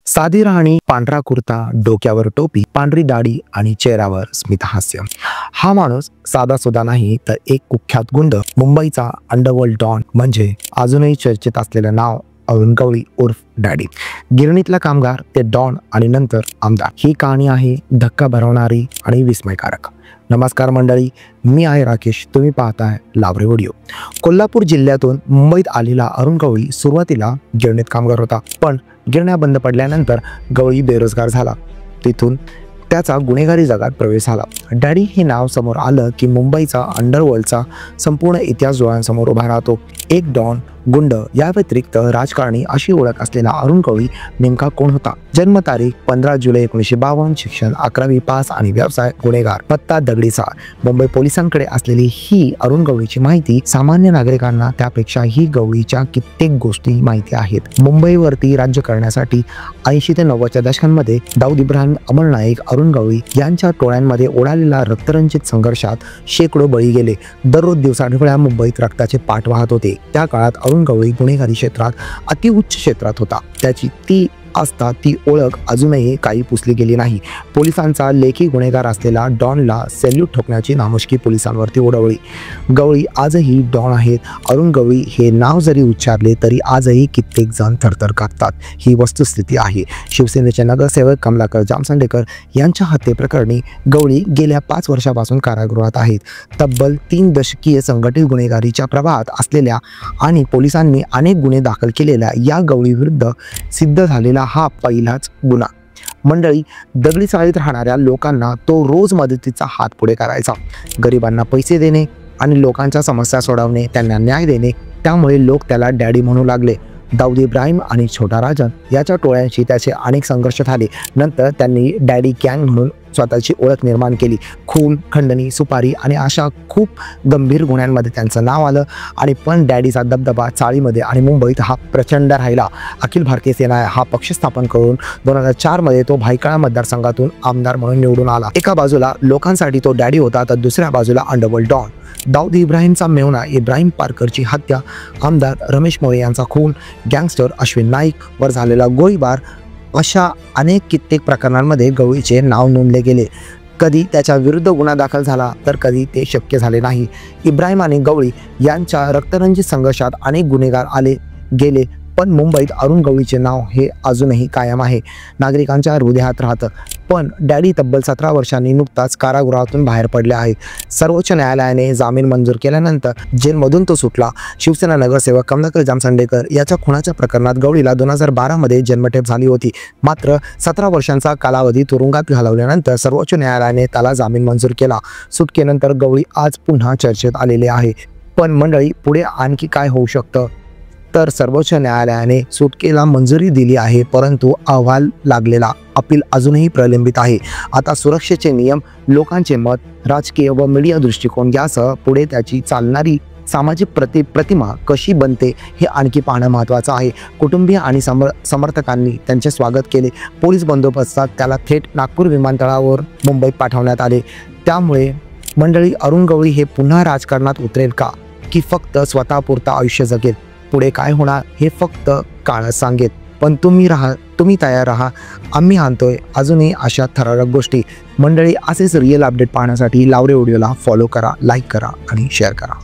साधी राहणी, पांढरा कुर्ता, डोक्यावर टोपी, पांढरी दाढी आणि चेहऱ्यावर स्मितहास्य. हा माणूस साधा सुद्धा नाही तर एक कुख्यात गुंड, मुंबईचा अंडरवर्ल्ड डॉन म्हणजे अजूनही चर्चेत असलेलं नाव अरुण गवळी उर्फ डॅडी. गिरणीतला कामगार ते डॉन आणि नंतर आमदार. ही कहाणी आहे धक्का भरवणारी आणि विस्मयकारक. नमस्कार मंडळी, मी आहे राकेश. तुम्ही पाहताय लावरे व्हिडिओ. कोल्हापूर जिल्ह्यातून मुंबईत आलेला अरुण गवळी सुरुवातीला गिरणीत कामगार होता, पण गिरण्या बंद पडल्यानंतर गवळी बेरोजगार झाला. तिथून त्याचा गुन्हेगारी जगात प्रवेश झाला. डॅडी हे नाव समोर आलं की मुंबईचा अंडरवर्ल्डचा संपूर्ण इतिहास डोळ्यांसमोर उभा राहतो. एक डॉन, गुंड या व्यतिरिक्त राजकारणी अशी ओळख असलेला अरुण गवळी नेमका कोण होता? जन्मतारीख 15 जुलै 1952, शिक्षण 11वी पास आणि व्यवसाय गुन्हेगार, पत्ता दगडीचा. मुंबई पोलिसांकडे असलेली ही अरुण गवळीची माहिती सामान्य नागरिकांना त्यापेक्षा ही गवळीच्या कित्येक गोष्टी माहिती आहेत. मुंबईवरती राज्य करण्यासाठी 80 ते 90च्या दशकांमध्ये दाऊद इब्राहिम, अमर नाईक, अरुण गवळी यांच्या टोळ्यांमध्ये उडालेल्या रक्तरंजित संघर्षात शेकडो बळी गेले. दररोज दिवसाढवळ्या मुंबईत रक्ताचे पाठ वाहत होते. त्या काळात अरुण गवळी गुन्हेगारी क्षेत्रात अतिउच्च क्षेत्रात होता. त्याची ती ओळख अजूनही काही पुसली गेली नाही. पोलिसांचा लेखी गुन्हेगार असलेला डॉनला सॅल्यूट ठोकण्याची नामुष्की पोलिसांवरती उडवली. गवळी आजही डॉन आहेत. अरुण गवळी हे नाव जरी उच्चारले तरी आजही कित्येक जण थरथर कापतात. ही वस्तुस्थिती आहे. शिवसेनेचे नगरसेवक कमलाकर जामसंडेकर यांच्या हत्येप्रकरणी गवळी गेल्या 5 वर्षापासून कारागृहात आहेत. तब्बल 3 दशकीय संघटित गुन्हेगारीच्या प्रवाहात असलेल्या आणि पोलिसांनी अनेक गुन्हे दाखल केलेल्या या गवळी विरुद्ध सिद्ध झालेला हा पहिलाच गुन्हा. मंडळी, दगडी चाळीत राहणाऱ्या लोकांना तो रोज मदतीचा हात पुढे करायचा. गरिबांना पैसे देणे आणि लोकांच्या समस्या सोडवणे, त्यांना न्याय देणे. त्यामुळे लोक त्याला डॅडी म्हणू लागले. दाऊद इब्राहिम आणि छोटा राजन याच्या टोळ्यांशी त्याचे अनेक संघर्ष झाले. नंतर त्यांनी डॅडी गँग म्हणून स्वतःची ओळख निर्माण केली. खून, खंडणी, सुपारी आणि अशा खूप गंभीर गुन्ह्यांमध्ये त्यांचं नाव आलं. आणि पण डॅडीचा दबदबा चाळीमध्ये आणि मुंबईत हा प्रचंड राहिला. अखिल भारतीय सेना हा पक्ष स्थापन करून 2004 मध्ये तो भायखळा मतदारसंघातून आमदार म्हणून निवडून आला. एका बाजूला लोकांसाठी तो डॅडी होता तर दुसऱ्या बाजूला अंडरवर्ल्ड डॉन. दाऊद इब्राहिमचा मेहुणा इब्राहिम पारकरची हत्या, आमदार रमेश मोरे यांचा खून, गँगस्टर अश्विन नाईक वर झालेला गोळीबार अशा अनेक कित्येक प्रकरणांमध्ये गवळीचे नाव नोंदले गेले. कधी त्याच्या विरुद्ध गुन्हा दाखल झाला तर कधी ते शक्य झाले नाही. इब्राहिम आणि गवळी यांच्या रक्तरंजित संघर्षात अनेक गुन्हेगार आले गेले, पण मुंबईत अरुण गवळीचे नाव हे अजूनही कायम आहे, नागरिकांच्या हृदयात राहतं. पण डॅडी तब्बल 17 वर्षांनी नुकताच कारागृहातून बाहेर पडले आहेत. सर्वोच्च न्यायालयाने जामीन मंजूर केल्यानंतर जेलमधून तो सुटला. शिवसेना नगरसेवक कमलाकर जामसंडेकर याच्या खुनाच्या प्रकरणात गवळीला 2012 मध्ये जन्मठेप झाली होती. मात्र 17 वर्षांचा कालावधी तुरुंगात घालवल्यानंतर सर्वोच्च न्यायालयाने त्याला जामीन मंजूर केला. सुटकेनंतर गवळी आज पुन्हा चर्चेत आलेले आहे. पण मंडळी, पुढे आणखी काय होऊ शकतं? तर सर्वोच्च न्यायालयाने सुटकेला मंजुरी दिली आहे, परंतु अहवाल लागलेला अपील अजूनही प्रलंबित आहे. आता सुरक्षेचे नियम, लोकांचे मत, राजकीय व मीडिया दृष्टिकोन यासह पुढे त्याची चालणारी सामाजिक प्रतिमा कशी बनते हे आणखी पाहणं महत्त्वाचं आहे. कुटुंबीय आणि समर्थकांनी त्यांचे स्वागत केले. पोलीस बंदोबस्तात त्याला थेट नागपूर विमानतळावर मुंबईत पाठवण्यात आले. त्यामुळे मंडळी, अरुण गवळी हे पुन्हा राजकारणात उतरेल का, की फक्त स्वतःपुरता आयुष्य जगेल? पुढे काय होणार हे फक्त काळच सांगेल. पण तुम्ही तयार राहा. आम्ही आणतोय अजूनही अशा थरारक गोष्टी. मंडळी, असेच रिअल अपडेट पाहण्यासाठी लावरे व्हिडिओला फॉलो करा, लाईक करा आणि शेअर करा.